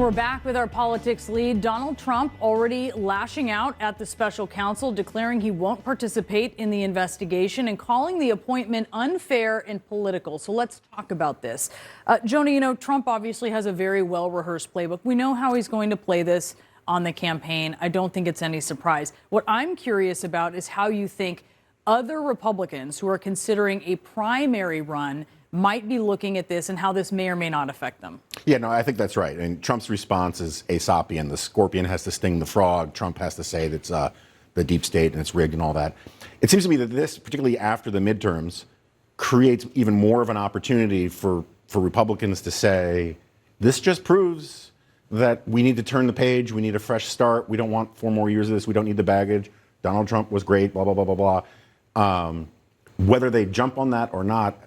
we're back with our politics lead. Donald Trump already lashing out at the special counsel, declaring he won't participate in the investigation and calling the appointment unfair and political. So let's talk about this. Jonah, you know, Trump obviously has a very well-rehearsed playbook. We know how he's going to play this on the campaign. I don't think it's any surprise. What I'm curious about is how you think other Republicans who are considering a primary run might be looking at this and how this may or may not affect them. Yeah, no, I think that's right. And Trump's response is Aesopian. The scorpion has to sting the frog. Trump has to say that it's the deep state and it's rigged and all that. It seems to me that this, particularly after the midterms, creates even more of an opportunity for Republicans to say, this just proves that we need to turn the page. We need a fresh start. We don't want 4 more years of this. We don't need the baggage. Donald Trump was great, blah, blah, blah, blah, blah. Whether they jump on that or not,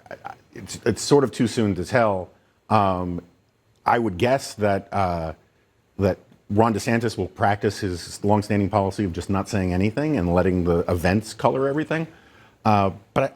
it's sort of too soon to tell. I would guess that that Ron DeSantis will practice his longstanding policy of just not saying anything and letting the events color everything. But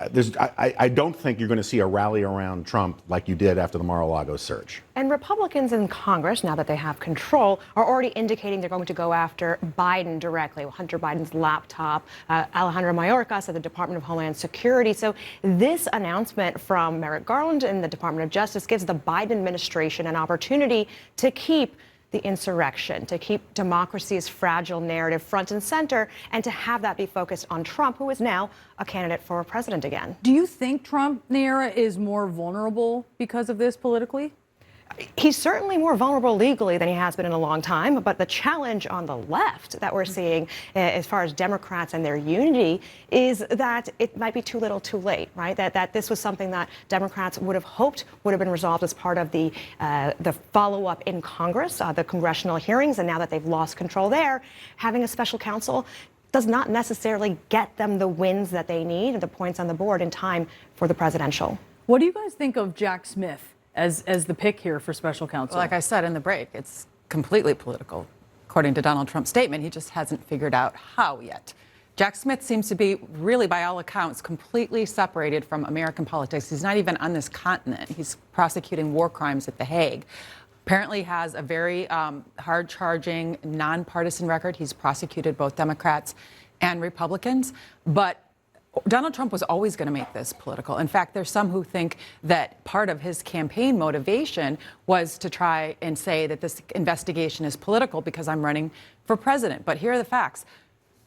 I don't think you're going to see a rally around Trump like you did after the Mar-a-Lago search. And Republicans in Congress, now that they have control, are already indicating they're going to go after Biden directly, Hunter Biden's laptop, Alejandro Mayorkas at the Department of Homeland Security. So this announcement from Merrick Garland and the Department of Justice gives the Biden administration an opportunity to keep the insurrection, to keep democracy's fragile narrative front and center, and to have that be focused on Trump, who is now a candidate for president again. Do you think Trump, Nayara, is more vulnerable because of this politically? He's certainly more vulnerable legally than he has been in a long time, but the challenge on the left that we're seeing as far as Democrats and their unity is that it might be too little too late, right? That this was something that Democrats would have hoped would have been resolved as part of the follow-up in Congress, the congressional hearings, and now that they've lost control there, having a special counsel does not necessarily get them the wins that they need and the points on the board in time for the presidential. What do you guys think of Jack Smith as the pick here for special counsel? Like I said in the break, it's completely political. According to Donald Trump's statement, he just hasn't figured out how yet. Jack Smith seems to be really, by all accounts, completely separated from American politics. He's not even on this continent. He's prosecuting war crimes at The Hague. Apparently has a very hard-charging, nonpartisan record. He's prosecuted both Democrats and Republicans. But Donald Trump was always going to make this political. In fact, there's some who think that part of his campaign motivation was to try and say that this investigation is political because I'm running for president. But here are the facts.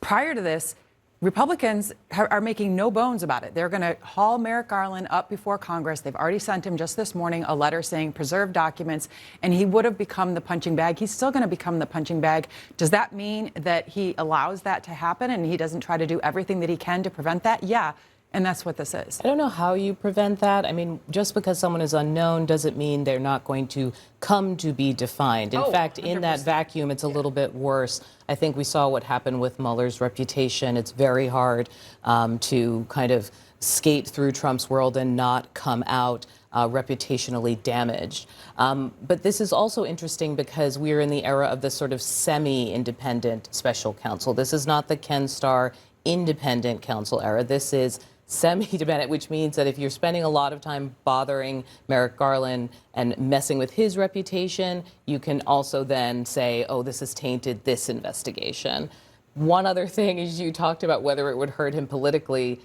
Prior to this, Republicans are making no bones about it. They're going to haul Merrick Garland up before Congress. They've already sent him just this morning a letter saying preserve documents, and he would have become the punching bag. He's still going to become the punching bag. Does that mean that he allows that to happen and he doesn't try to do everything that he can to prevent that? Yeah. And that's what this is. I don't know how you prevent that. I mean, just because someone is unknown doesn't mean they're not going to come to be defined. In fact, 100%. In that vacuum, it's a little bit worse. I think we saw what happened with Mueller's reputation. It's very hard to kind of skate through Trump's world and not come out reputationally damaged. But this is also interesting because we're in the era of this sort of semi-independent special counsel. This is not the Ken Starr independent counsel era. This is semi-independent, which means that if you're spending a lot of time bothering Merrick Garland and messing with his reputation, you can also then say, oh, this has tainted this investigation. One other thing is you talked about whether it would hurt him politically.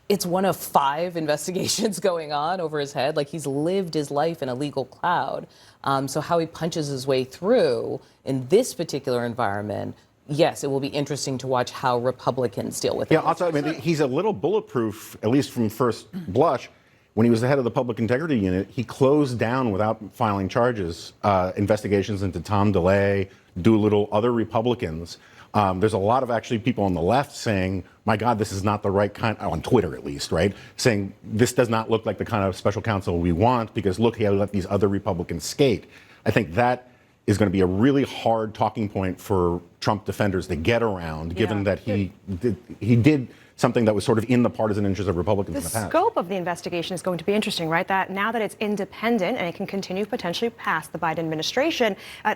It's one of 5 investigations going on over his head. Like, he's lived his life in a legal cloud. So how he punches his way through in this particular environment, yes, it will be interesting to watch how Republicans deal with it. Yeah, also, I mean, he's a little bulletproof, at least from first blush. When he was the head of the Public Integrity Unit, he closed down without filing charges investigations into Tom DeLay, Doolittle, other Republicans. There's a lot of actually people on the left saying, my God, this is not the right kind, on Twitter at least, right? Saying this does not look like the kind of special counsel we want because look, he let these other Republicans skate. I think that is going to be a really hard talking point for Trump defenders to get around, given that he did something that was sort of in the partisan interest of Republicans in the The past. scope of the investigation is going to be interesting, right? That now that it's independent and it can continue potentially past the Biden administration,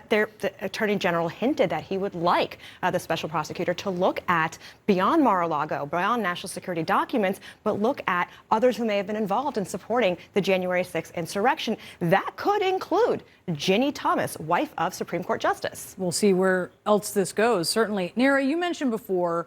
the Attorney General hinted that he would like the special prosecutor to look at beyond Mar-a-Lago, beyond national security documents, but look at others who may have been involved in supporting the January 6th insurrection. That could include Ginny Thomas, wife of Supreme Court Justice. We'll see where else this goes. Certainly. Neera, you mentioned before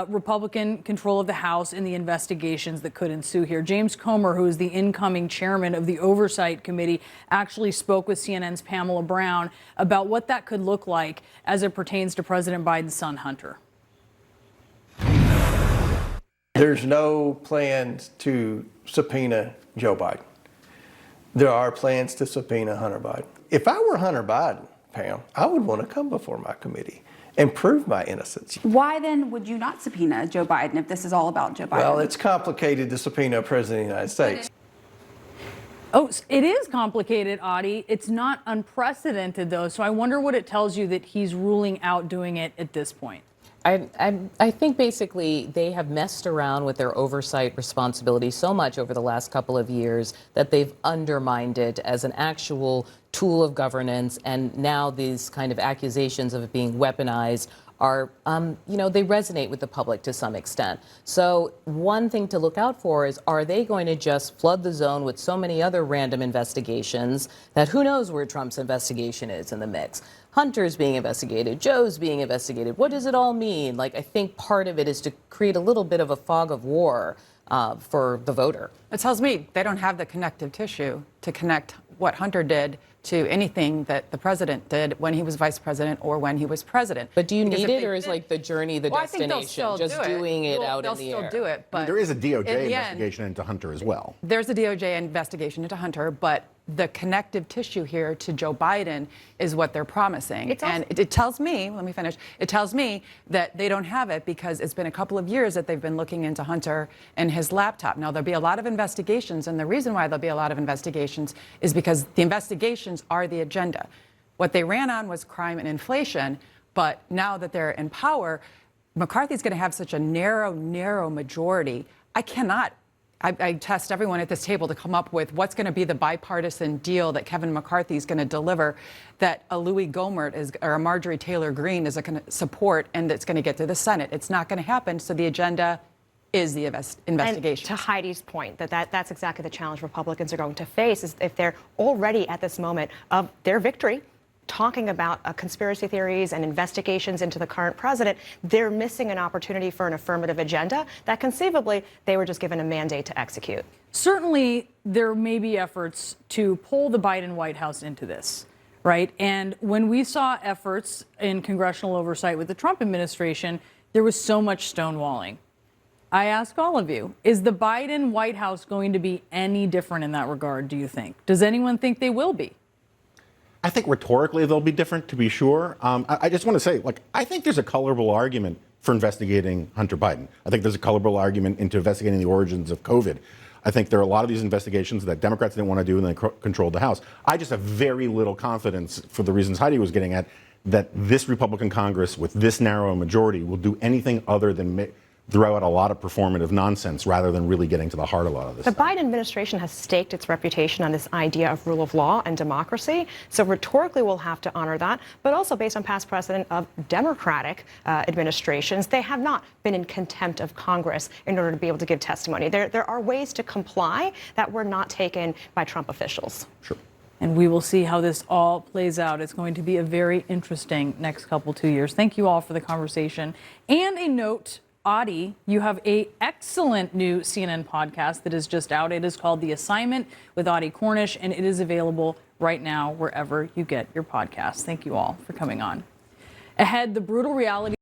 Republican control of the House and the investigations that could ensue here. James Comer, who is the incoming chairman of the Oversight Committee, actually spoke with CNN's Pamela Brown about what that could look like as it pertains to President Biden's son, Hunter. There's no plans to subpoena Joe Biden. There are plans to subpoena Hunter Biden. If I were Hunter Biden, Pam, I would want to come before my committee and prove my innocence. Why then would you not subpoena Joe Biden if this is all about Joe Biden? Well, it's complicated to subpoena a president of the United States. Oh, it is complicated, Audie. It's not unprecedented, though. So I wonder what it tells you that he's ruling out doing it at this point. I think basically they have messed around with their oversight responsibility so much over the last couple of years that they've undermined it as an actual tool of governance. And now these kind of accusations of it being weaponized are, they resonate with the public to some extent. So one thing to look out for is, are they going to just flood the zone with so many other random investigations that who knows where Trump's investigation is in the mix? Hunter's being investigated, Joe's being investigated. What does it all mean? I think part of it is to create a little bit of a fog of war for the voter. It tells me they don't have the connective tissue to connect what Hunter did to anything that the president did when he was vice president or when he was president. But do you Because need if it, they or is did- the journey the Well, I think they'll destination? still Just do it. doing it out They'll in the still air. do it, but There is a DOJ in the end- investigation into Hunter as well. There's a DOJ investigation into Hunter, but the connective tissue here to Joe Biden is what they're promising. And it tells me, let me finish, it tells me that they don't have it because it's been a couple of years that they've been looking into Hunter and his laptop. Now, there'll be a lot of investigations, and the reason why there'll be a lot of investigations is because the investigations are the agenda. What they ran on was crime and inflation, but now that they're in power, McCarthy's going to have such a narrow majority. I test everyone at this table to come up with what's going to be the bipartisan deal that Kevin McCarthy is going to deliver, that a Louis Gohmert or a Marjorie Taylor Greene is going to support, and that's going to get through the Senate. It's not going to happen. So the agenda is the investigation. And to Heidi's point, that's exactly the challenge Republicans are going to face, is if they're already at this moment of their victory, talking about conspiracy theories and investigations into the current president, they're missing an opportunity for an affirmative agenda that conceivably they were just given a mandate to execute. Certainly, there may be efforts to pull the Biden White House into this, right? And when we saw efforts in congressional oversight with the Trump administration, there was so much stonewalling. I ask all of you, is the Biden White House going to be any different in that regard, do you think? Does anyone think they will be? I think rhetorically they'll be different, to be sure. I just want to say, I think there's a colorable argument for investigating Hunter Biden. I think there's a colorable argument into investigating the origins of COVID. I think there are a lot of these investigations that Democrats didn't want to do and they controlled the House. I just have very little confidence, for the reasons Heidi was getting at, that this Republican Congress with this narrow majority will do anything other than throw out a lot of performative nonsense rather than really getting to the heart of a lot of this. The Biden administration has staked its reputation on this idea of rule of law and democracy. So rhetorically, we'll have to honor that. But also based on past precedent of Democratic administrations, they have not been in contempt of Congress in order to be able to give testimony. There are ways to comply that were not taken by Trump officials. Sure. And we will see how this all plays out. It's going to be a very interesting next 2 years. Thank you all for the conversation. And a note, Audie, you have an excellent new CNN podcast that is just out. It is called The Assignment with Audie Cornish, and it is available right now wherever you get your podcasts. Thank you all for coming on. Ahead, the brutal reality